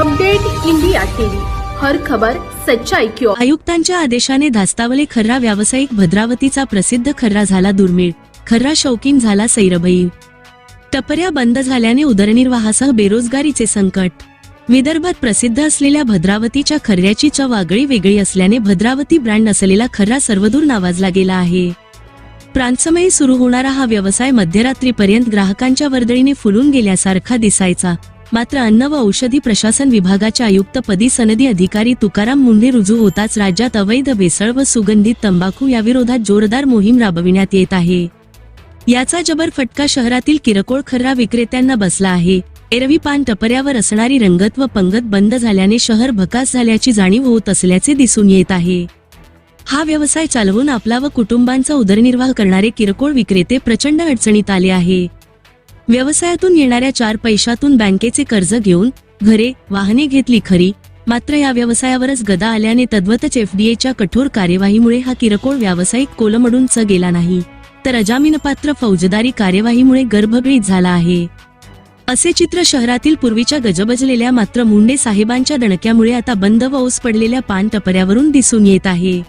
Update India TV, हर खबर सच्चाई की ओर। आयुक्तांच्या आदेशाने धास्तावले खर्रा व्यावसायिक भद्रावतीचा प्रसिद्ध खर्रा झाला दुर्मिळ, खर्रा शौकीन झाला सैरभई। टपऱ्या बंद झाल्याने उदरनिर्वाहासह बेरोजगारीचे संकट। विदर्भात प्रसिद्ध असलेल्या भद्रावतीच्या खर्ऱ्याची चव आगळी वेगळी असल्याने भद्रावती ब्रँड असलेला खर्रा सर्वदूर नावाजला गेला आहे। प्रांतसमयी सुरू होणारा हा व्यवसाय मध्यरात्रीपर्यंत ग्राहकांच्या वर्दळीने फुलून गेल्यासारखा दिसायचा। मात्र अन्न व औषधी प्रशासन विभागाच्या आयुक्तपदी सनदी अधिकारी तुकाराम मुंढे रुजू होताच राज्यात अवैध भेसळ व सुगंधित तंबाखू याविरोधात जोरदार मोहीम राबविण्यात येत आहे। याचा जबर फटका शहरातील किरकोळ खर्रा विक्रेत्यांना बसला आहे। एरवी पान टपऱ्यावर असणारी रंगत व पंगत बंद झाल्याने शहर भकास झाल्याची जाणीव होत असल्याचे दिसून येत आहे। हा व्यवसाय चालवून आपला व कुटुंबांचा उदरनिर्वाह करणारे किरकोळ विक्रेते प्रचंड अडचणीत आले आहे। व्यवसायातून येणाऱ्या 4 पैशातून बँकेचे कर्ज घेऊन घरे वाहने घेतली खरी, मात्र या व्यवसायावरच गदा आल्याने तद्वतच एफडीएच्या कठोर कार्यवाहीमुळे हा किरकोळ व्यावसायिक कोलमडून गेला नाही, तर अजामीनपात्र फौजदारी कार्यवाहीमुळे गर्भगळीत झाला आहे। असे चित्र शहरातील पूर्वीच्या गजबजलेल्या मात्र मुंडे साहेबांच्या दणक्यामुळे आता बंद व ओस पडलेल्या पान टपऱ्यावरून दिसून येत आहे।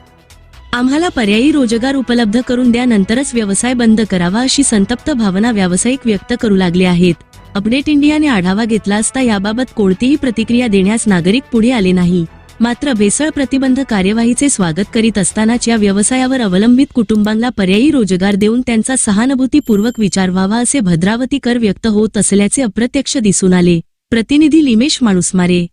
आम्हाला पर्यायी रोजगार उपलब्ध करून द्या, नंतरच व्यवसाय बंद करावा, अशी संतप्त भावना व्यावसायिक व्यक्त करू लागले आहेत। अपडेट इंडियाने आढावा घेतला असता याबाबत कोणतीही प्रतिक्रिया देण्यास नागरिक पुढे आले नाही। मात्र भेसळ प्रतिबंध कार्यवाहीचे स्वागत करीत असतानाच या व्यवसायावर अवलंबित कुटुंबांना पर्यायी रोजगार देऊन त्यांचा सहानुभूतीपूर्वक विचार व्हावा असे भद्रावतीकर व्यक्त होत असल्याचे अप्रत्यक्ष दिसून आले। प्रतिनिधी लिमेश माणूसमारे।